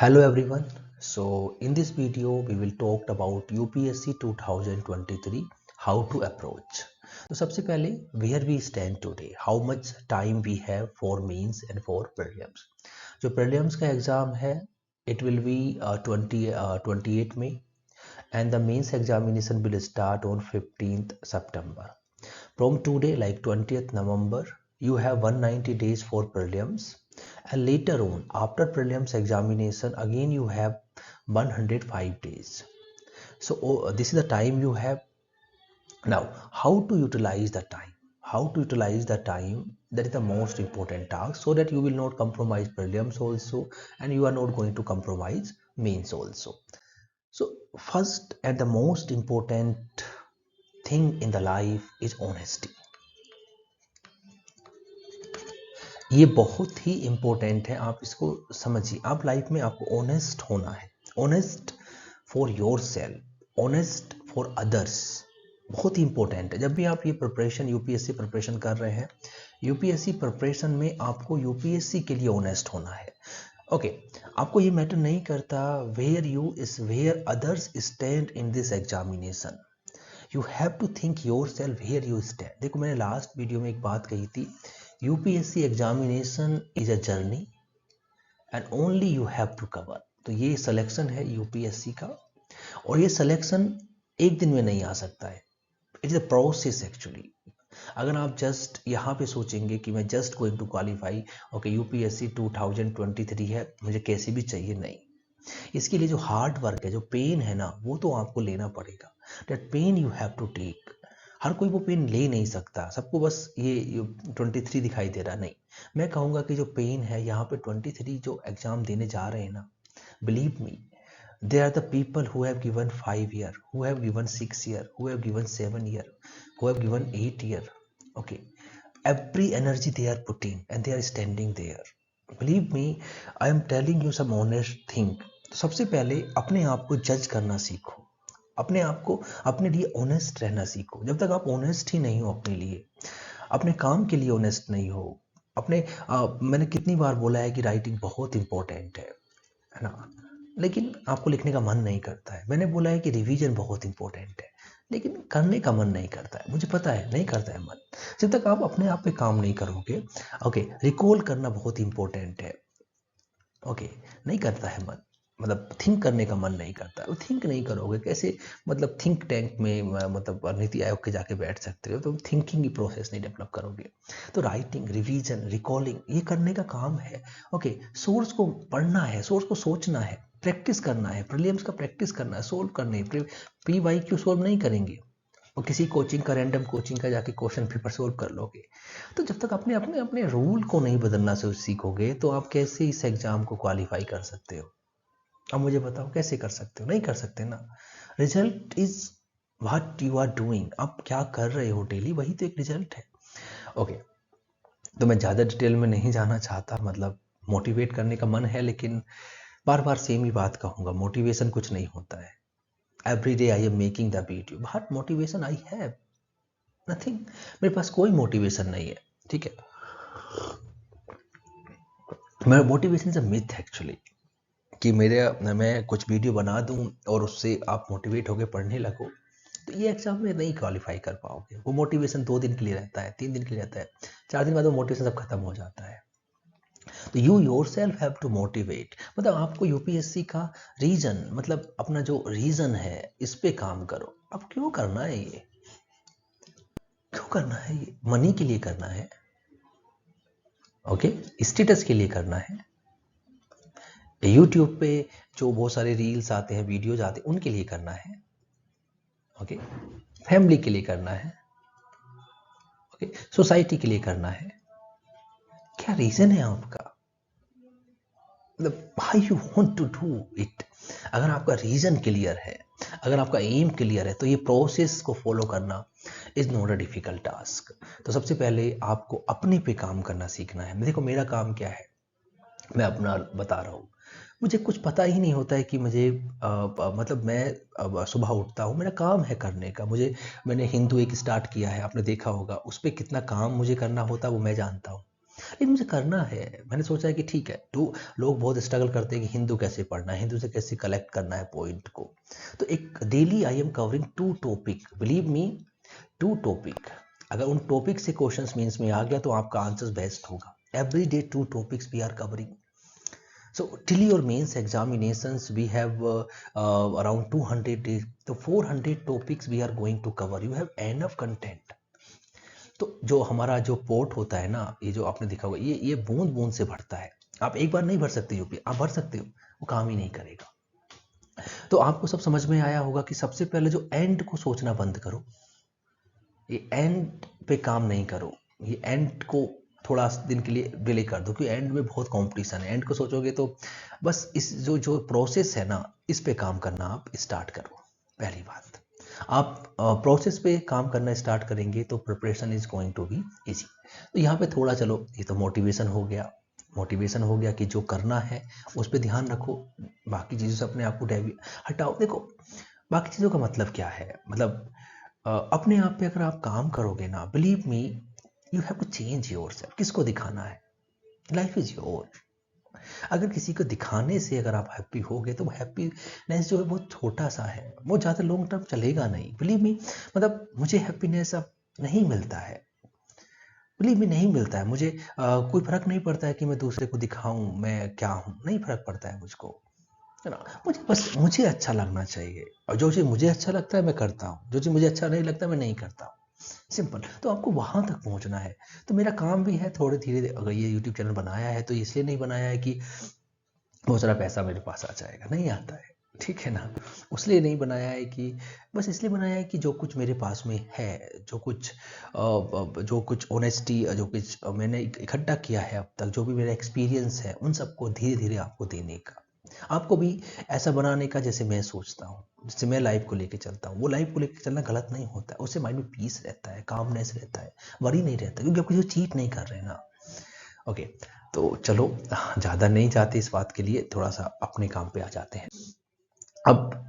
Hello everyone. So in this video we will talk about UPSC 2023 how to approach. तो सबसे पहले where we stand today, how much time we have for means and for prelims. जो prelims का exam है it will be 28 May and the mains examination will start on 15th September. From today like 20th November you have 190 days for prelims and later on after prelims examination again you have 105 days. So this is the time you have. Now how to utilize the time, that is the most important task, so that you will not compromise prelims also and you are not going to compromise mains also. So first and the most important thing in the life is honesty. ये बहुत ही important है, आप इसको समझिए। आप life में आपको honest होना है, honest for your self, honest for others, बहुत ही इंपॉर्टेंट है। जब भी आप ये प्रिपरेशन यूपीएससी प्रिपरेशन कर रहे हैं, यूपीएससी प्रिपरेशन में आपको यूपीएससी के लिए ऑनेस्ट होना है। ओके, आपको ये मैटर नहीं करता where you is where others stand in this examination, you have to think your self where you stand. देखो मैंने लास्ट वीडियो में एक बात कही थी, UPSC examination is a journey and only you have to cover. तो ये selection है यूपीएससी का और ये सिलेक्शन एक दिन में नहीं आ सकता है, it is a process actually. अगर आप जस्ट यहाँ पे सोचेंगे कि मैं just going to qualify, okay UPSC 2023 है, मुझे कैसे भी चाहिए, नहीं। इसके लिए जो हार्ड वर्क है, जो पेन है ना, वो तो आपको लेना पड़ेगा। That pain you have to take. हर कोई वो पेन ले नहीं सकता, सबको बस ये 23 दिखाई दे रहा, नहीं। मैं कहूँगा कि जो पेन है यहाँ पे 23 जो एग्जाम देने जा रहे हैं ना, believe me, they are the people who have given 5 year, who have given 6 year, who have given 7 year, who have given 8 year. Okay, every energy they are putting and they are standing there. Believe me, I am telling you some honest thing. तो सबसे पहले अपने आप को जज करना सीखो, अपने आप को अपने लिए ऑनेस्ट रहना सीखो। जब तक आप ऑनेस्ट ही नहीं हो अपने लिए, अपने काम के लिए ऑनेस्ट नहीं हो, अपने मैंने कितनी बार बोला है कि राइटिंग बहुत इंपॉर्टेंट है ना, लेकिन आपको लिखने का मन नहीं करता है। मैंने बोला है कि रिवीजन बहुत इंपॉर्टेंट है, लेकिन करने का मन नहीं करता है, मुझे पता है नहीं करता है मन। जब तक आप अपने आप पे काम नहीं करोगे, ओके, रिकॉल करना बहुत इंपॉर्टेंट है, ओके, नहीं करता है मन, मतलब थिंक करने का मन नहीं करता है। थिंक नहीं करोगे कैसे, मतलब थिंक टैंक में मतलब नीति आयोग के जाके बैठ सकते हो, तो थिंकिंग की प्रोसेस नहीं डेवलप करोगे। तो राइटिंग, रिवीजन, रिकॉलिंग ये करने का काम है। ओके, सोर्स को पढ़ना है, सोर्स को सोचना है, प्रैक्टिस करना है, प्रीलिम्स का प्रैक्टिस करना है, सोल्व करने। पी वाई क्यू सोल्व नहीं करेंगे और किसी कोचिंग का, रैंडम कोचिंग का जाके क्वेश्चन पेपर सोल्व कर लोगे। तो जब तक अपने अपने अपने रूल को नहीं बदलना से सीखोगे, तो आप कैसे इस एग्जाम को क्वालिफाई कर सकते हो? अब मुझे बताओ कैसे कर सकते हो? नहीं कर सकते ना। Result is what you are doing, आप क्या कर रहे हो डेली, वही तो एक रिजल्ट है। ओके, तो मैं ज़्यादा डिटेल में नहीं जाना चाहता, मतलब मोटिवेट करने का मन है, लेकिन बार बार सेम ही बात कहूँगा, मोटिवेशन कुछ नहीं होता है। Every day I am making the video, but motivation I have nothing. मेरे पास कोई मोटिवेशन नहीं है, ठीक है। मेरा motivation is a myth actually, कि मैं कुछ वीडियो बना दूं और उससे आप मोटिवेट होकर पढ़ने लगो, तो ये एग्जाम में नहीं क्वालिफाई कर पाओगे। वो मोटिवेशन 2 दिन के लिए रहता है, 3 दिन के लिए रहता है, 4 दिन बाद वो मोटिवेशन सब खत्म हो जाता है। तो you your self have to motivate, मतलब आपको यूपीएससी का रीजन, मतलब अपना जो रीजन है इस पे काम करो। अब क्यों करना है ये, क्यों करना है ये? मनी के लिए करना है, ओके, स्टेटस के लिए करना है, यूट्यूब पे जो बहुत सारे रील्स आते हैं, वीडियोज आते हैं, उनके लिए करना है, ओके, फैमिली के लिए करना है, ओके, सोसाइटी के लिए करना है। क्या रीजन है आपका, मतलब why you want to do it? अगर आपका रीजन क्लियर है, अगर आपका एम क्लियर है, तो ये प्रोसेस को फॉलो करना is not a difficult task. तो सबसे पहले आपको अपने पे काम करना सीखना है। देखो मेरा काम क्या है, मैं अपना बता रहा हूँ। मुझे कुछ पता ही नहीं होता है कि मुझे मतलब मैं सुबह उठता हूँ, मेरा काम है करने का। मैंने हिंदू एक स्टार्ट किया है, आपने देखा होगा, उस पर कितना काम मुझे करना होता है वो मैं जानता हूँ। लेकिन मुझे करना है। मैंने सोचा है कि ठीक है, तो लोग बहुत स्ट्रगल करते हैं कि हिंदू कैसे पढ़ना है, हिंदू से कैसे कलेक्ट करना है पॉइंट को। तो एक daily I am covering 2 topic, believe me, 2 topic. अगर उन टॉपिक से क्वेश्चंस मींस में आ गया तो आपका आंसर बेस्ट होगा। Every day 2 topics we are covering. So till your mains examinations we have around 200 days, तो 400 topics we are going to cover. You have enough content. तो जो हमारा जो पोर्ट होता है ना, ये जो आपने देखा होगा, ये बूंद बूंद से भरता है। आप एक बार नहीं भर सकते यूपी, आप भर सकते हो, वो काम ही नहीं करेगा। तो आपको सब समझ में आया होगा कि सबसे पहले जो एंड को सोचना बंद करो, ये एंड पे काम नहीं करो, ये एंड को थोड़ा दिन के लिए डिले कर दो, क्योंकि एंड में बहुत कंपटीशन है। एंड को सोचोगे तो बस इस जो प्रोसेस है ना, इस पे काम करना आप स्टार्ट करो। पहली बात, आप प्रोसेस पे काम करना स्टार्ट करेंगे तो preparation is going to be easy. तो यहाँ पे थोड़ा चलो, ये तो मोटिवेशन हो गया, मोटिवेशन हो गया कि जो करना है उस पर ध्यान रखो, बाकी चीज़ों से अपने आप को हटाओ। देखो बाकी चीज़ों का मतलब क्या है, मतलब अपने आप पे अगर आप काम करोगे ना, believe me, you have to change yourself. किसको दिखाना है? Life is your. अगर किसी को दिखाने से अगर आप हैप्पी हो गए तो वो हैप्पीनेस जो है बहुत छोटा सा है, वो ज़्यादा लॉन्ग टर्म चलेगा नहीं। बिलीव मी, मतलब मुझे हैप्पीनेस अब नहीं मिलता है, बिलीव मी नहीं मिलता है मुझे। कोई फर्क नहीं पड़ता है कि मैं दूसरे को दिखाऊं मैं क्या हूँ, नहीं फर्क पड़ता है मुझको, है ना। मुझे बस मुझे अच्छा लगना चाहिए, और जो चीज़ मुझे अच्छा लगता है मैं करता हूँ, जो चीज़ मुझे अच्छा नहीं लगता मैं नहीं करता हूँ। सिंपल। तो आपको वहां तक पहुंचना है। तो मेरा काम भी है थोड़े धीरे, अगर ये यूट्यूब चैनल बनाया है तो इसलिए नहीं बनाया है कि बहुत सारा पैसा मेरे पास आ जाएगा, नहीं आता है, ठीक है ना। उसलिए नहीं बनाया है कि, बस इसलिए बनाया है कि जो कुछ मेरे पास में है, जो कुछ ऑनेस्टी, जो कुछ मैंने इकट्ठा किया है अब तक, जो भी मेरा एक्सपीरियंस है, उन सबको धीरे धीरे आपको देने का, आपको भी ऐसा बनाने का जैसे मैं सोचता हूँ, जैसे मैं लाइफ को लेके चलता हूँ। वो लाइफ को लेके चलना गलत नहीं होता है, उससे माइंड में पीस रहता है, कामनेस रहता है, वरी नहीं रहता, क्योंकि आप किसी को चीट नहीं कर रहे ना। ओके, तो चलो ज़्यादा नहीं जाते इस बात के लिए, थोड़ा सा अपने काम पे आ जाते हैं। अब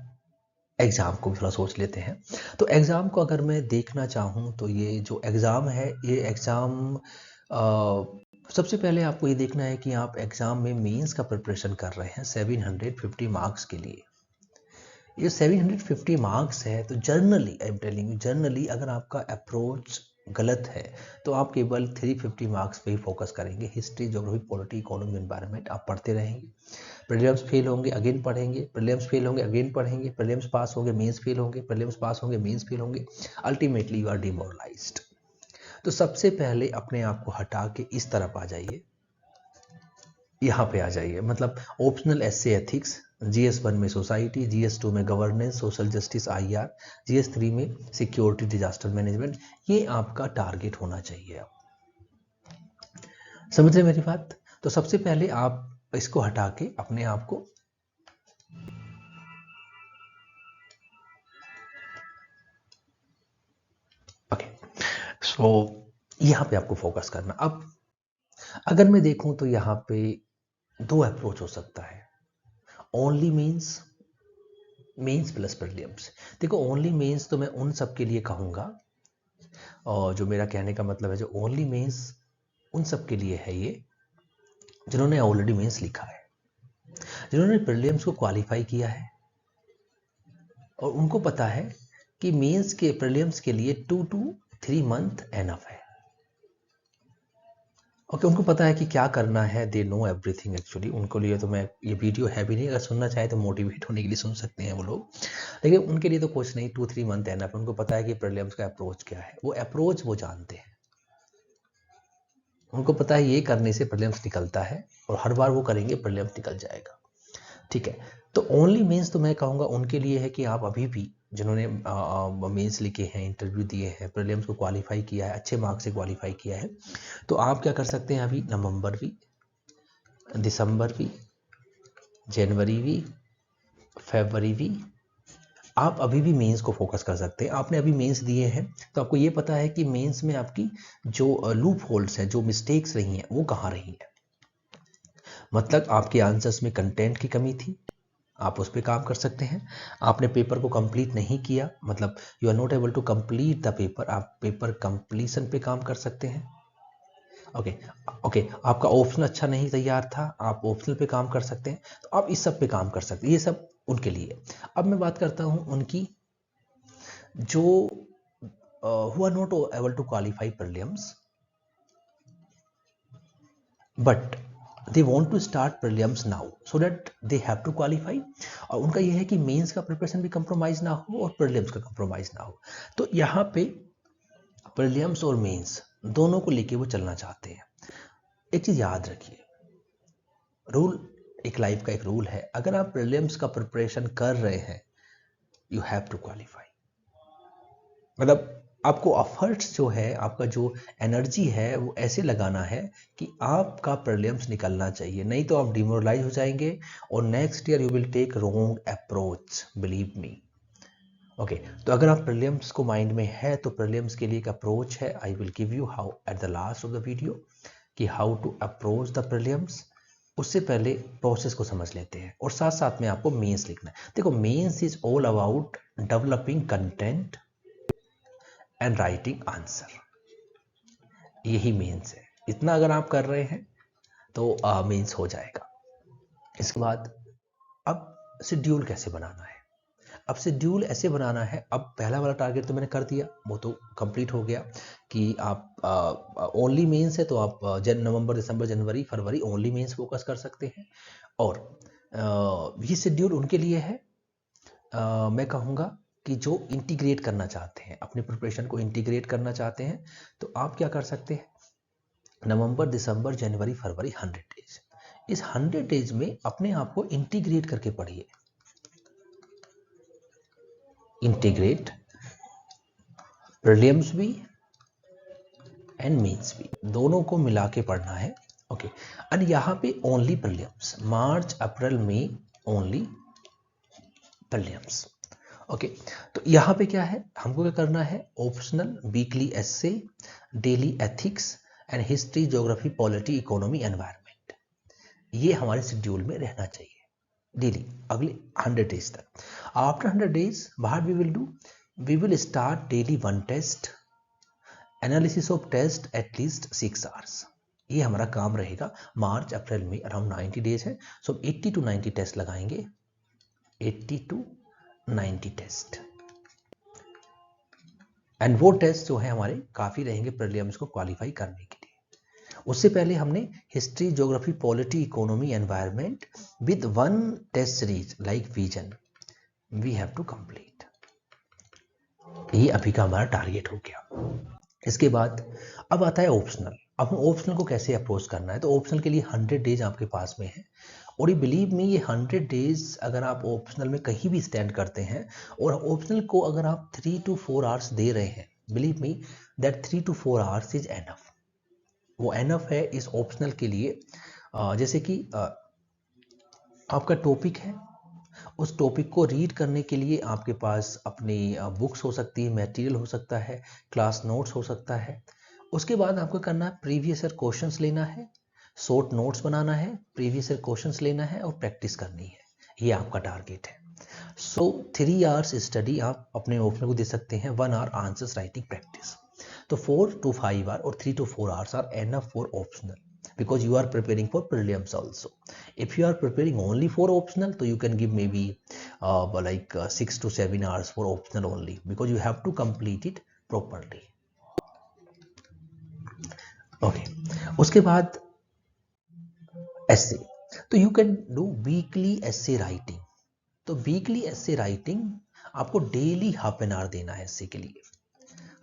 एग्ज़ाम को भी थोड़ा सोच लेते हैं। तो एग्ज़ाम को अगर मैं देखना चाहूँ तो ये जो एग्ज़ाम है, ये एग्ज़ाम सबसे पहले आपको ये देखना है कि आप एग्ज़ाम में मेंस का प्रिपरेशन कर रहे हैं 750 मार्क्स के लिए। ये 750 मार्क्स है, तो generally I am telling you, generally अगर आपका अप्रोच गलत है तो आप केवल 350 मार्क्स पे ही फोकस करेंगे। History, geography, polity, economy, environment आप पढ़ते रहेंगे, प्रीलिम्स फेल होंगे अगेन पढ़ेंगे, प्रीलिम्स फेल होंगे अगेन पढ़ेंगे, प्रीलिम्स पास होंगे मेंस फेल होंगे, प्रीलिम्स पास होंगे मेंस फेल होंगे, अल्टीमेटली यू आर डिमोरलाइज्ड। तो सबसे पहले अपने आप को हटा के इस तरफ आ जाइए, यहाँ पे आ जाइए, मतलब ऑप्शनल एसए एथिक्स, GS1 में सोसाइटी, GS2 में governance, social justice IR, GS3 में सिक्योरिटी डिजास्टर मैनेजमेंट, ये आपका टारगेट होना चाहिए। आप समझ रहे मेरी बात? तो सबसे पहले आप इसको हटा के अपने आप को सो यहाँ पे आपको फोकस करना। अब अगर मैं देखूं तो यहाँ पे 2 अप्रोच हो सकता है, only mains, mains plus prelims. देखो ओनली मेंस तो मैं उन सब के लिए कहूँगा, और जो मेरा कहने का मतलब है, जो ओनली मेंस उन सब के लिए है ये जिन्होंने ऑलरेडी मेंस लिखा है, जिन्होंने प्रीलिम्स को क्वालिफाई किया है, और उनको पता है कि मेंस के प्रीलिम्स के लिए 2 to 3 मंथ एनफ है। ओके, उनको पता है कि क्या करना है, दे नो एवरीथिंग एक्चुअली। उनको लिए तो मैं, ये वीडियो है भी नहीं, अगर सुनना चाहे तो मोटिवेट होने के लिए सुन सकते हैं वो लोग, लेकिन उनके लिए तो कुछ नहीं, 2-3 मंथ एनफ। उनको पता है कि प्रीलिम्स का अप्रोच क्या है, वो अप्रोच वो जानते हैं, उनको पता है ये करने से प्रीलिम्स निकलता है, और हर बार वो करेंगे प्रीलिम्स निकल जाएगा, ठीक है। तो ओनली मेंस तो मैं कहूँगा उनके लिए है कि आप अभी भी, जिन्होंने मेंस लिखे हैं, इंटरव्यू दिए हैं, प्रीलिम्स को क्वालिफाई किया है, अच्छे मार्क्स से क्वालिफाई किया है, तो आप क्या कर सकते हैं, अभी नवंबर भी, दिसंबर भी, जनवरी भी, फरवरी भी, आप अभी भी मेंस को फोकस कर सकते हैं। आपने अभी मेंस दिए हैं तो आपको ये पता है कि मेंस में आपकी जो लूप होल्स हैं, जो मिस्टेक्स रही हैं, वो कहाँ रही हैं। मतलब आपके आंसर्स में कंटेंट की कमी थी, आप उस पर काम कर सकते हैं। आपने पेपर को कंप्लीट नहीं किया, मतलब you are not able to complete the paper, आप पेपर कंप्लीशन पे काम कर सकते हैं। ओके ओके, आपका ऑप्शनल अच्छा नहीं तैयार था, आप ऑप्शनल पे काम कर सकते हैं, तो आप इस सब पे काम कर सकते हैं, ये सब उनके लिए। अब मैं बात करता हूँ उनकी जो who are not able to qualify prelims but they want to start prelims now so that they have to qualify, और उनका ये है कि मेंस का प्रिपरेशन भी कंप्रोमाइज ना हो और प्रीलिम्स का कंप्रोमाइज ना हो। तो यहाँ पे प्रीलिम्स और मेंस दोनों को लेके वो चलना चाहते हैं। एक चीज याद रखिए, रूल, एक लाइफ का एक रूल है, अगर आप प्रीलिम्स का प्रिपरेशन कर रहे हैं यू हैव टू क्वालिफाई। मतलब आपको एफर्ट्स जो है, आपका जो एनर्जी है वो ऐसे लगाना है कि आपका प्रीलिम्स निकलना चाहिए, नहीं तो आप डिमोरलाइज हो जाएंगे और next year you will take wrong approach, believe me. Okay, तो अगर आप प्रीलिम्स को माइंड में है तो प्रीलिम्स के लिए एक अप्रोच है, I will give you how at the last of the video कि how to approach the prelims. उससे पहले प्रोसेस को समझ लेते हैं और साथ साथ में आपको मेंस लिखना है। देखो, mains is all about developing content and writing answer, यही मेंस है। इतना अगर आप कर रहे हैं तो मेंस हो जाएगा। इसके बाद अब शेड्यूल कैसे बनाना है। अब शेड्यूल ऐसे बनाना है, अब पहला वाला टारगेट तो मैंने कर दिया, वो तो कंप्लीट हो गया कि आप ओनली मेंस है तो आप नवंबर दिसंबर जनवरी फरवरी ओनली मेंस फोकस कर सकते हैं। और ये शेड्यूल उनके लिए है, मैं कहूँगा कि जो इंटीग्रेट करना चाहते हैं, अपनी प्रिपरेशन को इंटीग्रेट करना चाहते हैं, तो आप क्या कर सकते हैं, नवंबर दिसंबर जनवरी फरवरी 100 डेज, इस 100 डेज में अपने आप को इंटीग्रेट करके पढ़िए। इंटीग्रेट प्रीलिम्स भी एंड मेंस भी, दोनों को मिला के पढ़ना है। ओके, और यहाँ पे ओनली प्रीलिम्स, मार्च अप्रैल में ओनली प्रीलिम्स। ओके, तो यहाँ पे क्या है, हमको क्या करना है, optional weekly essay, daily ethics and history geography polity economy environment, ये हमारे शेड्यूल में रहना चाहिए डेली अगले 100 डेज तक। After 100 days what we will do, we will start daily 1 test, analysis of test at least 6 hours, ये हमारा काम रहेगा। मार्च अप्रैल में अराउंड 90 डेज है, सो 80 to 90 टेस्ट लगाएंगे, 80 to 90 टेस्ट, एंड वो टेस्ट जो है हमारे काफ़ी रहेंगे प्रीलिम्स को क्वालिफाई करने के लिए। उससे पहले हमने history geography polity economy environment with 1 test series like vision we have to complete, ये अभी का हमारा टारगेट हो गया। इसके बाद अब आता है ऑप्शनल। अब ऑप्शनल को कैसे अप्रोच करना है, तो ऑप्शनल के लिए 100 डेज आपके पास में है, और ये बिलीव मी, ये 100 डेज अगर आप ऑप्शनल में कहीं भी स्टैंड करते हैं और ऑप्शनल को अगर आप 3 to 4 आवर्स दे रहे हैं, believe me that 3 to 4 hours is enough, वो एनफ है इस ऑप्शनल के लिए। जैसे कि आपका टॉपिक है, उस टॉपिक को रीड करने के लिए आपके पास अपनी बुक्स हो सकती है, मटेरियल हो सकता है, क्लास नोट्स हो सकता है। उसके बाद आपको करना है प्रीवियस ईयर क्वेश्चंस लेना है, शॉर्ट नोट्स बनाना है, प्रीवियस ईयर क्वेश्चंस लेना है और प्रैक्टिस करनी है, ये आपका टारगेट है। सो 3 आवर्स स्टडी आप अपने ऑप्शनल को दे सकते हैं, 1 आवर आंसर्स राइटिंग प्रैक्टिस। तो 4 to 5 आवर और 3 to 4 hours are enough for optional because you are preparing for prelims also. If you are preparing only for optional, so you can give maybe 6 to 7 hours for optional only because you have to complete it properly. Okay, उसके बाद essay, तो you can do weekly essay writing. तो weekly essay writing आपको daily half an our देना है essay के लिए,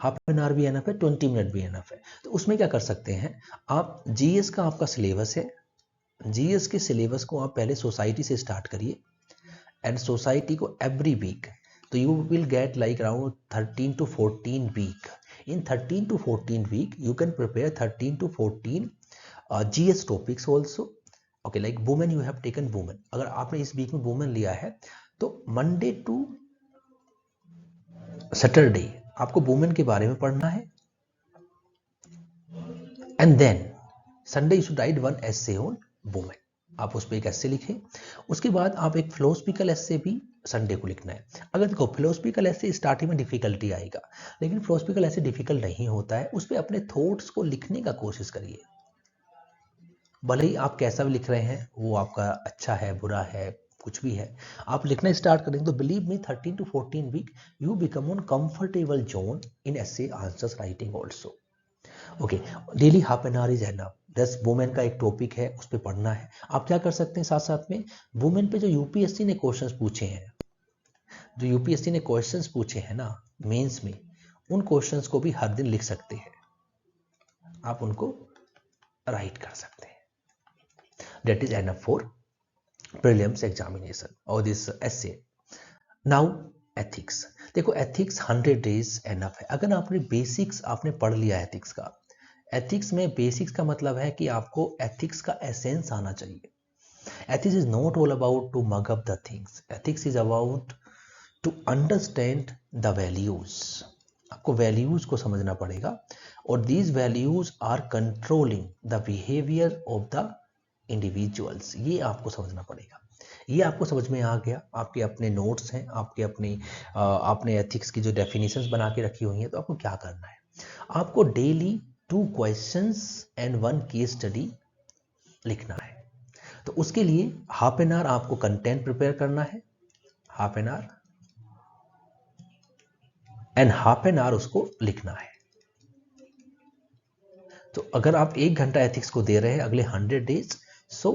half an our भी एनफ है, 20 मिनट भी एनफ है। तो उसमें क्या कर सकते हैं आप, जीएस का आपका सिलेबस है, जीएस के सिलेबस को आप पहले सोसाइटी से स्टार्ट करिए एंड सोसाइटी को एवरी वीक, तो you will get like around 13 to 14 week. In 13 to 14 week you can prepare 13 to 14 GS topics also. Okay, like women, you have taken women, अगर आपने इस वीक में women लिया है तो मंडे टू सैटरडे आपको women के बारे में पढ़ना है, and then Sunday you should write 1 essay on women, आप उस पर एक एस्से लिखें। उसके बाद आप एक फिलोसफिकल एस्से भी संडे को लिखना है। अगर देखो फिलोसफिकल एस्से स्टार्टिंग में डिफिकल्टी आएगा, लेकिन फिलोसफिकल एस्से डिफिकल्ट नहीं होता है, उस पर अपने थॉट्स को लिखने का कोशिश करिए। भले ही आप कैसा भी लिख रहे हैं, वो आपका अच्छा है बुरा है कुछ भी है, आप लिखना स्टार्ट करेंगे तो believe me 13 to 14 week you become on comfortable zone in ऐसे answers writing also. Okay, daily half an hour is enough. 10 women का एक टॉपिक है, उस पर पढ़ना है। आप क्या कर सकते हैं साथ साथ में, वुमेन पे जो यूपीएससी ने क्वेश्चंस पूछे हैं, जो यूपीएससी ने क्वेश्चंस पूछे हैं ना मेंस में, उन क्वेश्चंस को भी हर दिन लिख सकते हैं, आप उनको राइट कर सकते हैं। That is enough for prelims examination और दिस एसे। नाउ एथिक्स, देखो एथिक्स 100 डेज एनफ है। अगर आपने बेसिक्स आपने पढ़ लिया एथिक्स का, एथिक्स में बेसिक्स का मतलब है कि आपको एथिक्स का एसेंस आना चाहिए। Ethics is not all about to mug up the things, ethics is about to understand the values. आपको वैल्यूज को समझना पड़ेगा और these values are controlling the behaviour of the individuals, ये आपको समझना पड़ेगा। ये आपको समझ में आ गया, आपके अपने नोट्स हैं, आपके अपने आपने एथिक्स की जो डेफिनेशंस बना के रखी हुई हैं, तो आपको क्या करना है, आपको daily 2 questions and 1 case study लिखना है। तो उसके लिए हाफ एन आवर आपको कंटेंट प्रिपेयर करना है, half an our and half an our उसको लिखना है। तो अगर आप 1 घंटा एथिक्स को दे रहे हैं अगले 100 days, so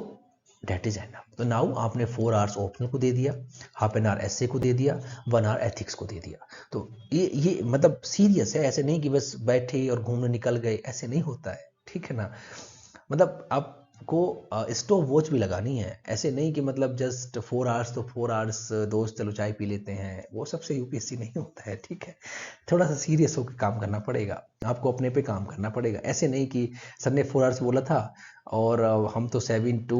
that is enough. तो नाउ आपने 4 आवर्स ऑप्शनल को दे दिया, हाफ एन आवर एसए को दे दिया, 1 आवर एथिक्स को दे दिया। तो ये मतलब सीरियस है, ऐसे नहीं कि बस बैठे और घूमने निकल गए, ऐसे नहीं होता है, ठीक है ना। मतलब आपको स्टॉप वॉच भी लगानी है, ऐसे नहीं कि मतलब जस्ट 4 आवर्स तो 4 आवर्स दोस्त चलो चाय पी लेते हैं, वो सबसे यूपीएससी नहीं होता है, ठीक है। थोड़ा सा सीरियस होकर काम करना पड़ेगा, आपको अपने पे काम करना पड़ेगा। ऐसे नहीं कि सर ने 4 आवर्स बोला था और हम तो 7 to,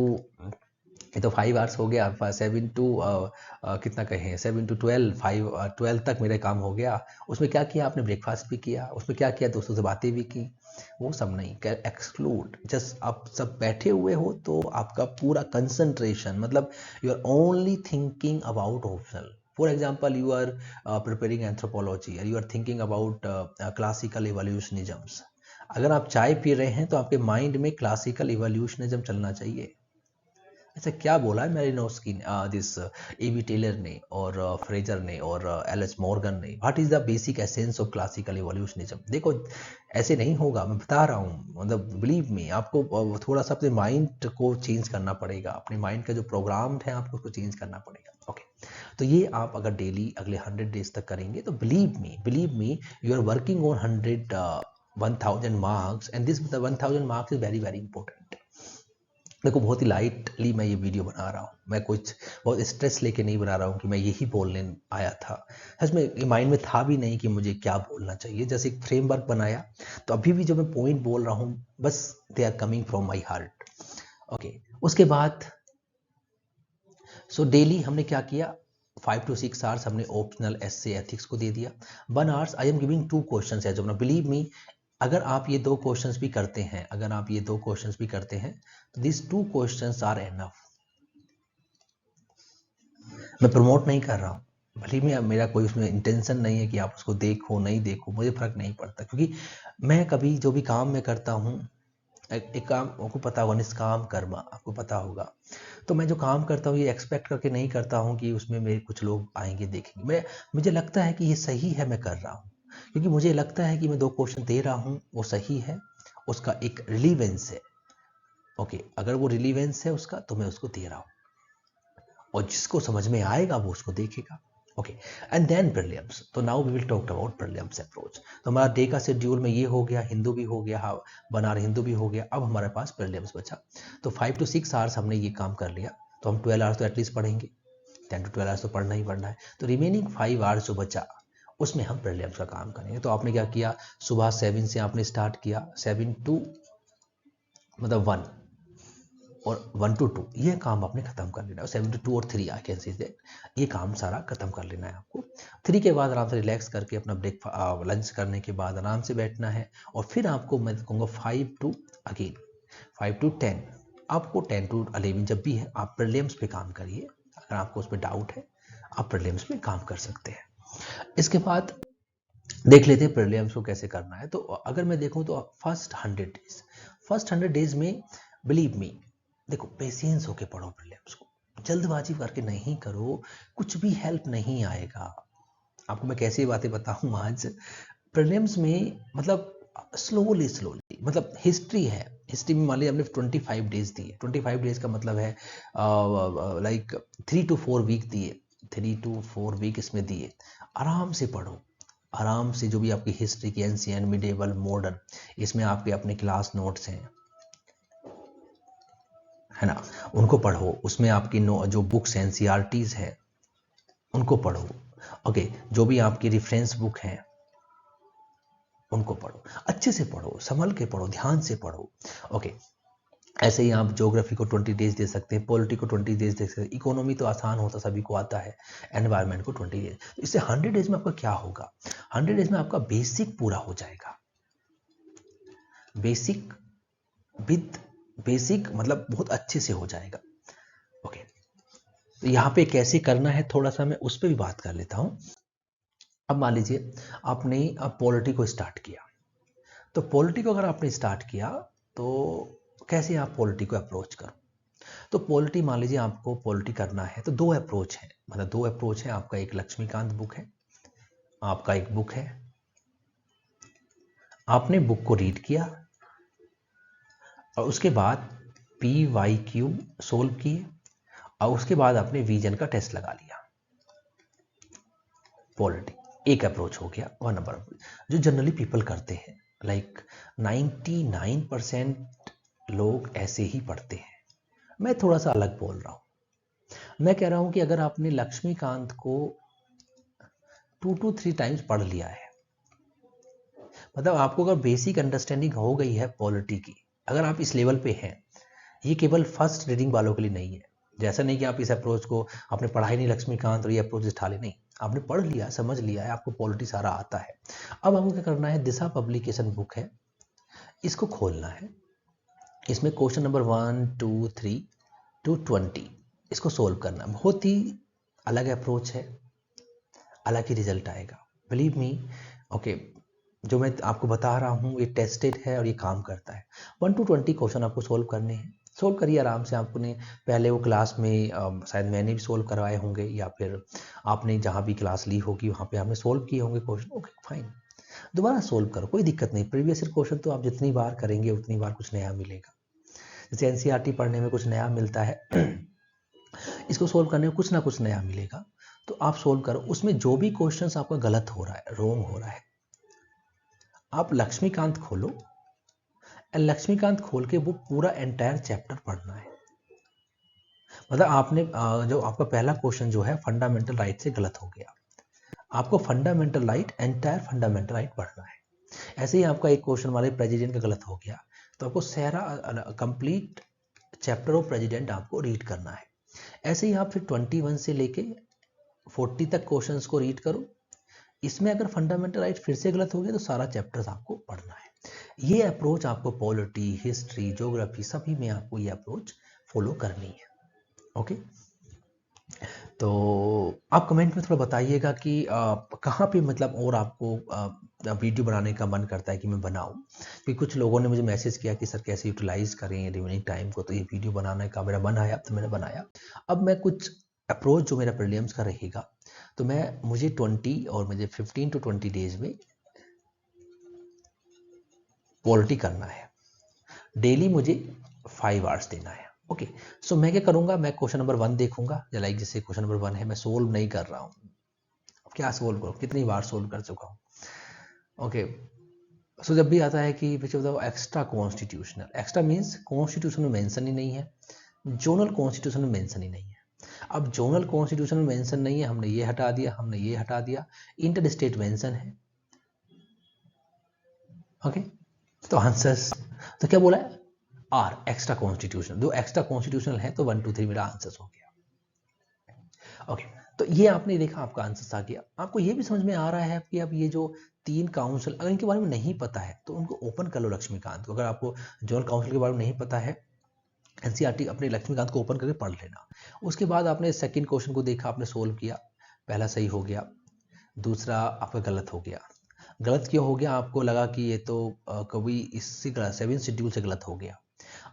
ये तो 5 आवर्स हो गया, 7 to कितना कहें 7 to 12, 12 तक मेरा काम हो गया। उसमें क्या किया आपने, ब्रेकफास्ट भी किया, उसमें क्या किया, दोस्तों से बातें भी की, वो सब नहीं, एक्सक्लूड। जस्ट आप सब बैठे हुए हो तो आपका पूरा कंसंट्रेशन, मतलब you are only thinking about optional. For example you are preparing anthropology, you are thinking about classical evolutionisms. अगर आप चाय पी रहे हैं तो आपके माइंड में क्लासिकल इवोल्यूशनिज्म चलना चाहिए। ऐसा क्या बोला है मेरिनोस्की दिस एबी टेलर ने और फ्रेजर ने और एल.एच. मॉर्गन ने, what is the basic essence of classical evolutionism. देखो ऐसे नहीं होगा, मैं बता रहा हूँ, मतलब बिलीव मी, आपको थोड़ा सा अपने माइंड को चेंज करना पड़ेगा, अपने माइंड का जो प्रोग्राम है आपको उसको चेंज करना पड़ेगा। ओके, तो ये आप अगर डेली अगले 100 डेज तक करेंगे तो believe me you are working on 1000 marks and this 1000 marks is very very important. देखो बहुत ही लाइटली मैं ये वीडियो बना रहा हूँ, मैं कुछ बहुत स्ट्रेस लेके नहीं बना रहा हूँ कि मैं यही बोलने आया था। सच में ये माइंड में था भी नहीं कि मुझे क्या बोलना चाहिए, जैसे एक फ्रेमवर्क बनाया, तो अभी भी जो मैं पॉइंट बोल रहा हूँ बस they are coming from my heart. Okay, उसके बाद सो डेली हमने क्या किया, 5 to 6 आवर्स हमने ऑप्शनल एसए एथिक्स को दे दिया। 1 hours I am giving 2 questions है जो ना, बिलीव मी, अगर आप ये 2 क्वेश्चंस भी करते हैं, अगर आप ये 2 क्वेश्चंस भी करते हैं तो दिस 2 क्वेश्चंस आर एनफ। मैं प्रमोट नहीं कर रहा हूँ, भले ही मेरा कोई उसमें इंटेंशन नहीं है कि आप उसको देखो नहीं देखो, मुझे फर्क नहीं पड़ता, क्योंकि मैं कभी जो भी काम मैं करता हूँ, एक काम आपको पता होगा, निष्काम कर्म आपको पता होगा, तो मैं जो काम करता हूँ ये एक्सपेक्ट करके नहीं करता हूँ कि उसमें मेरे कुछ लोग आएंगे देखेंगे। मुझे लगता है कि ये सही है, मैं कर रहा हूँ, क्योंकि मुझे लगता है कि मैं 2 क्वेश्चन दे रहा हूँ वो सही है, उसका एक रिलीवेंस है। ओके, अगर वो रिलीवेंस है उसका तो मैं उसको दे रहा हूँ, और जिसको समझ में आएगा वो उसको देखेगा। Okay, and then prelims. तो now we will talk about prelims approach. तो हमारा डे का शेड्यूल में ये हो गया, हिंदू भी हो गया, हाँ बनार हिंदू भी हो गया, अब हमारे पास प्रीलिम्स बचा। तो 5 to 6 आवर्स हमने ये काम कर लिया, तो हम 12 आवर्स तो एटलीस्ट पढ़ेंगे, 10 to 12 आवर्स तो पढ़ना ही पढ़ना है। तो रिमेनिंग 5 आवर्स जो बचा उसमें हम प्रीलिम्स का काम करेंगे। तो आपने क्या किया, सुबह 7 से आपने स्टार्ट किया, 7 to मतलब 1 और 1 to 2 ये काम आपने खत्म कर लेना है। 7 to 2 और 3 आई कैन से दैट, ये काम सारा खत्म कर लेना है आपको। 3 के बाद आराम से रिलैक्स करके अपना लंच करने के बाद आराम से बैठना है, और फिर आपको मैं कहूँगा 5 to 10, आपको 10 to 11 जब भी है आप प्रीलिम्स पे काम करिए। अगर आपको उस पर डाउट है आप प्रीलिम्स पे काम कर सकते हैं। इसके बाद देख लेते हैं प्रीलिम्स को कैसे करना है। तो अगर मैं देखूं तो फर्स्ट 100 डेज में बिलीव मी, देखो पेशेंस होके पढ़ो प्रीलिम्स को, जल्दबाजी करके नहीं करो, कुछ भी हेल्प नहीं आएगा। आपको मैं कैसी बातें बताऊं आज, प्रीलिम्स में मतलब स्लोली स्लोली, मतलब हिस्ट्री है, हिस्ट्री में मान लीजिए हमने 25 डेज दिए, 25 डेज का मतलब है लाइक 3 to 4 वीक दिए, 3 to 4 वीक इसमें दिए। आराम से पढ़ो, आराम से, जो भी आपकी हिस्ट्री की एंशिएंट, मिडिवल, मॉडर्न, इसमें आपके अपने क्लास नोट्स हैं, है ना, उनको पढ़ो। उसमें आपकी जो बुक्स एनसीईआरटीज है उनको पढ़ो। ओके, जो भी आपकी रेफरेंस बुक हैं उनको पढ़ो, अच्छे से पढ़ो, संभल के पढ़ो, ध्यान से पढ़ो। ओके, ऐसे ही आप ज्योग्राफी को 20 डेज दे सकते हैं, पॉलिटी को 20 डेज दे सकते हैं, इकोनॉमी तो आसान होता सभी को आता है, एनवायरनमेंट को 20 डेज। तो इससे 100 डेज में आपका क्या होगा, 100 डेज में आपका बेसिक पूरा हो जाएगा। बेसिक विद बेसिक मतलब बहुत अच्छे से हो जाएगा। ओके, तो यहाँ पे कैसे करना है थोड़ा सा मैं उस पर भी बात कर लेता हूँ। अब मान लीजिए आपने पॉलिटी को स्टार्ट किया, तो पॉलिटी को अगर आपने स्टार्ट किया तो कैसे आप पॉलिटी को अप्रोच करो। तो पॉलिटी, मान लीजिए आपको पॉलिटी करना है तो दो अप्रोच है, मतलब दो अप्रोच है आपका। एक लक्ष्मीकांत बुक है, आपका एक बुक है, आपने बुक को रीड किया और उसके बाद PYQ सोल्व किए और उसके बाद आपने विजन का टेस्ट लगा लिया। पॉलिटी एक अप्रोच हो गया, वन नंबर जो जनरली पीपल करते हैं, लाइक 99% लोग ऐसे ही पढ़ते हैं। मैं थोड़ा सा अलग बोल रहा हूं, मैं कह रहा हूं कि अगर आपने लक्ष्मीकांत को 2 to 3 टाइम्स पढ़ लिया है, मतलब आपको अगर बेसिक अंडरस्टैंडिंग हो गई है पॉलिटी की, अगर आप इस लेवल पे हैं, ये केवल फर्स्ट रीडिंग वालों के लिए नहीं है। जैसा नहीं कि आप इस अप्रोच को, आपने पढ़ा ही नहीं लक्ष्मीकांत और ये अप्रोच उठा ले, नहीं, आपने पढ़ लिया, समझ लिया है, आपको पॉलिटी सारा आता है। अब हमको क्या करना है, दिशा पब्लिकेशन बुक है, इसको खोलना है, इसमें क्वेश्चन नंबर 1 2 3 to 20 इसको सोल्व करना। बहुत ही अलग अप्रोच है, अलग ही रिजल्ट आएगा, बिलीव मी। ओके, जो मैं आपको बता रहा हूँ ये टेस्टेड है और ये काम करता है। 1 to 20 क्वेश्चन आपको सोल्व करने हैं, सोल्व करिए आराम से। आपने पहले वो क्लास में शायद मैंने भी सोल्व करवाए होंगे या फिर आपने जहाँ भी क्लास ली होगी वहाँ पे आपने सोल्व किए होंगे क्वेश्चन। ओके फाइन, दोबारा सोल्व करो, कोई दिक्कत नहीं। प्रीवियस ईयर क्वेश्चन तो आप जितनी बार करेंगे उतनी बार कुछ नया मिलेगा। जैसे एनसीईआरटी पढ़ने में कुछ नया मिलता है इसको सोल्व करने में कुछ ना कुछ नया मिलेगा, तो आप सोल्व करो। उसमें जो भी क्वेश्चन आपका गलत हो रहा है, रॉन्ग हो रहा है, आप लक्ष्मीकांत खोलो, लक्ष्मीकांत खोल के वो पूरा एंटायर चैप्टर पढ़ना है। मतलब आपने जो आपका पहला क्वेश्चन जो है फंडामेंटल राइट से गलत हो गया, आपको fundamental right, entire fundamental right पढ़ना है। ऐसे ही आपका एक क्वेश्चन वाले प्रेसिडेंट का गलत हो गया, तो आपको सारा कंप्लीट चैप्टर ऑफ प्रेसिडेंट आपको रीड करना है। ऐसे ही आप फिर 21 से लेके 40 तक क्वेश्चंस को रीड करो। इसमें अगर फंडामेंटल राइट फिर से गलत हो गया तो सारा चैप्टर्स आपको पढ़ना है। ये अप्रोच आपको पॉलिटी, हिस्ट्री, ज्योग्राफी सभी में आपको ये अप्रोच फॉलो करनी है। ओके, तो आप कमेंट में थोड़ा बताइएगा कि कहाँ पे मतलब और आपको वीडियो बनाने का मन करता है कि मैं बनाऊं। क्योंकि कुछ लोगों ने मुझे मैसेज किया कि सर कैसे यूटिलाइज करें रिमेनिंग टाइम को, तो ये वीडियो बनाने का मेरा मन आया तो मैंने बनाया। अब मैं कुछ अप्रोच जो मेरा प्रीलिम्स का रहेगा, तो मुझे 20 और मुझे 15 to 20 डेज में पॉलिटी करना है। डेली मुझे 5 आवर्स देना है। ओके, सो मैं क्या करूंगा, मैं क्वेश्चन नंबर 1 देखूंगा, लाइक जैसे क्वेश्चन नंबर 1 है, मैं सोल्व नहीं कर रहा हूँ, अब क्या सोल्व करूँ, कितनी बार सोल्व कर चुका हूँ। ओके, सो जब भी आता है कि which of the extra constitutional, extra means constitution में मेंशन ही नहीं है, जोनल कॉन्स्टिट्यूशन में मेंशन ही नहीं है। अब जोनल कॉन्स्टिट्यूशन में मेंशन नहीं है, हमने ये हटा दिया, हमने ये हटा दिया, इंटर स्टेट मेंशन है। ओके, तो आंसर्स तो क्या बोला है, आर एक्स्ट्रा कॉन्स्टिट्यूशन, जो एक्स्ट्रा कॉन्स्टिट्यूशनल है, तो 1 2 3 मेरा आंसर हो गया। ओके, तो ये आपने देखा, आपका आंसर आ गया। आपको ये भी समझ में आ रहा है कि अब ये जो 3 काउंसिल, अगर इनके बारे में नहीं पता है तो उनको ओपन कर लो लक्ष्मीकांत को। अगर आपको जोनल काउंसिल के बारे में नहीं पता है, एनसीईआरटी अपने लक्ष्मीकांत को ओपन करके पढ़ लेना। उसके बाद आपने सेकंड क्वेश्चन को देखा, आपने सोल्व किया, पहला सही हो गया, दूसरा आपका गलत हो गया। गलत क्यों हो गया, आपको लगा कि ये तो कभी इससे गलत, 7 शेड्यूल से गलत हो गया।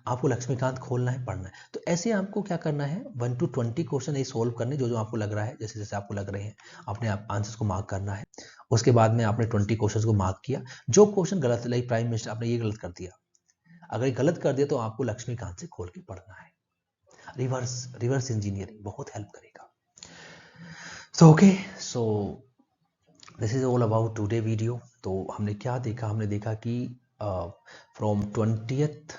आपको लक्ष्मीकांत खोलना है, पढ़ना है। तो ऐसे आपको क्या करना है, 1 to 20 क्वेश्चन ये सोल्व करने, जो जो आपको लग रहा है, जैसे जैसे आपको लग रहे हैं, अपने आप आंसर्स को मार्क करना है। उसके बाद में आपने 20 क्वेश्चन को मार्क किया। जो क्वेश्चन गलत, लाइक प्राइम मिनिस्टर आपने ये गलत कर दिया, अगर ये गलत कर दिया तो आपको लक्ष्मीकांत से खोल के पढ़ना है। रिवर्स इंजीनियरिंग बहुत हेल्प करेगा। So okay, so this is all about today video. तो हमने क्या देखा, हमने देखा कि फ्रॉम 20th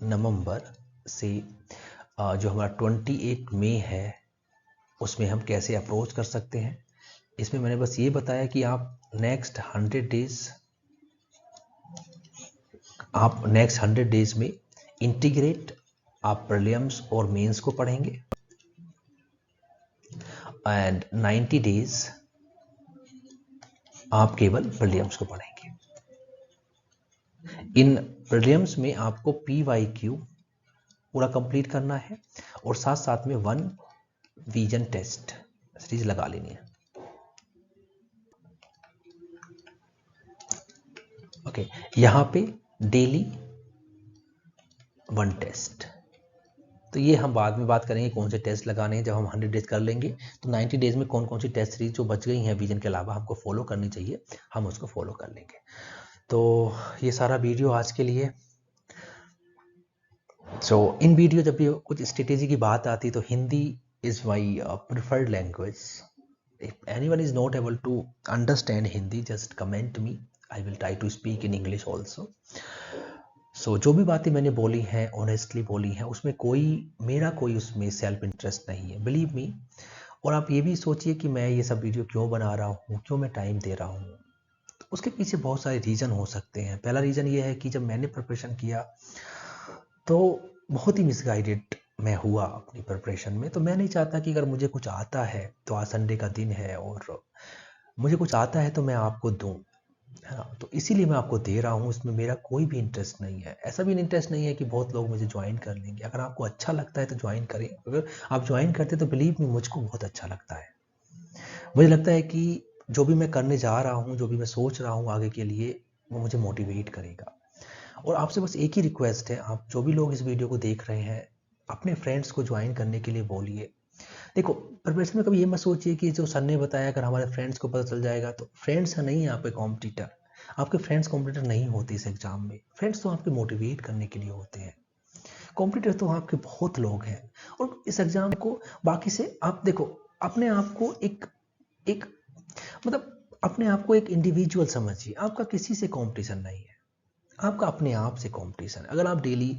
नवंबर से जो हमारा 28 मई है उसमें हम कैसे अप्रोच कर सकते हैं। इसमें मैंने बस ये बताया कि आप नेक्स्ट 100 डेज में इंटीग्रेट आप प्रीलिम्स और मेंस को पढ़ेंगे, एंड 90 डेज आप केवल प्रीलिम्स को पढ़ेंगे। इन प्रीलिम्स में आपको PYQ पूरा कंप्लीट करना है और साथ साथ में 1 विजन टेस्ट सीरीज लगा लेनी है। ओके, यहाँ पे डेली 1 टेस्ट। तो ये हम बाद में बात करेंगे कौन से टेस्ट लगाने हैं। जब हम 100 डेज कर लेंगे तो 90 डेज में कौन कौन सी टेस्ट सीरीज जो बच गई हैं विजन के अलावा हमको फॉलो करनी चाहिए, हम उसको फॉलो कर लेंगे। तो ये सारा वीडियो आज के लिए। इन वीडियो जब भी कुछ स्ट्रेटेजी की बात आती तो Hindi is my preferred language. If anyone is not able to understand Hindi, just comment me, I will try to speak in English also. जो भी बातें मैंने बोली हैं ऑनेस्टली बोली हैं, उसमें मेरा कोई उसमें सेल्फ इंटरेस्ट नहीं है, बिलीव मी। और आप ये भी सोचिए कि मैं ये सब वीडियो क्यों बना रहा हूँ, क्यों मैं टाइम दे रहा हूँ। तो उसके पीछे बहुत सारे रीज़न हो सकते हैं। पहला रीज़न ये है कि जब मैंने प्रिपरेशन किया तो बहुत ही मिसगाइडेड मैं हुआ अपनी प्रिपरेशन में। तो मैं नहीं चाहता कि अगर मुझे कुछ आता है तो आज संडे का दिन है और मुझे कुछ आता है तो मैं आपको दूं, है ना। तो इसीलिए मैं आपको दे रहा हूँ, इसमें मेरा कोई भी इंटरेस्ट नहीं है। ऐसा भी इंटरेस्ट नहीं है कि बहुत लोग मुझे ज्वाइन कर लेंगे। अगर आपको अच्छा लगता है तो ज्वाइन करें। अगर आप ज्वाइन करते तो बिलीव मी, मुझको बहुत अच्छा लगता है। मुझे लगता है कि जो भी मैं करने जा रहा हूँ, जो भी मैं सोच रहा हूँ आगे के लिए, वो मुझे मोटिवेट करेगा। और आपसे बस एक ही रिक्वेस्ट है, आप जो भी लोग इस वीडियो को देख रहे हैं, अपने फ्रेंड्स को ज्वाइन करने के लिए बोलिए। देखो, प्रिपरेशन में कभी ये मत सोचिए कि जो सर ने बताया अगर हमारे फ्रेंड्स को पता चल जाएगा तो। फ्रेंड्स नहीं है आपके कॉम्पिटिटर, आपके फ्रेंड्स कॉम्पिटिटर नहीं होते इस एग्जाम में। फ्रेंड्स तो आपके मोटिवेट करने के लिए होते हैं, कॉम्पिटिटर तो आपके बहुत लोग हैं। और इस एग्जाम को बाकी से आप देखो, अपने आप को एक मतलब अपने आप को एक इंडिविजुअल समझिए। आपका किसी से कंपटीशन नहीं है, आपका अपने आप से कंपटीशन है। अगर आप डेली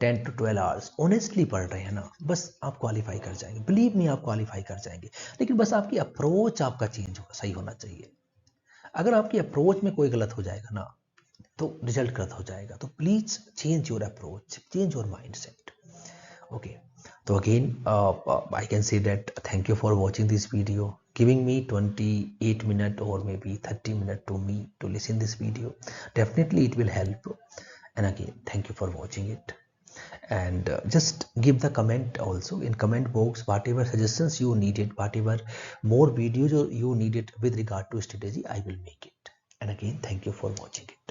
10 to 12 आवर्स ऑनेस्टली पढ़ रहे हैं ना, बस आप क्वालिफाई कर जाएंगे। बिलीव मी, आप क्वालिफाई कर जाएंगे। लेकिन बस आपकी अप्रोच आपका चेंज हो, सही होना चाहिए। अगर आपकी अप्रोच में कोई गलत हो जाएगा ना तो रिजल्ट गलत हो जाएगा। तो please change your approach, change your mind set. Okay, तो again I can say that thank you for watching this video, giving me 28 minutes or maybe 30 minutes to me to listen this video. Definitely it will help. And again, thank you for watching it. And just give the comment also in comment box, whatever suggestions you needed, whatever more videos you needed with regard to strategy, I will make it. And again, thank you for watching it.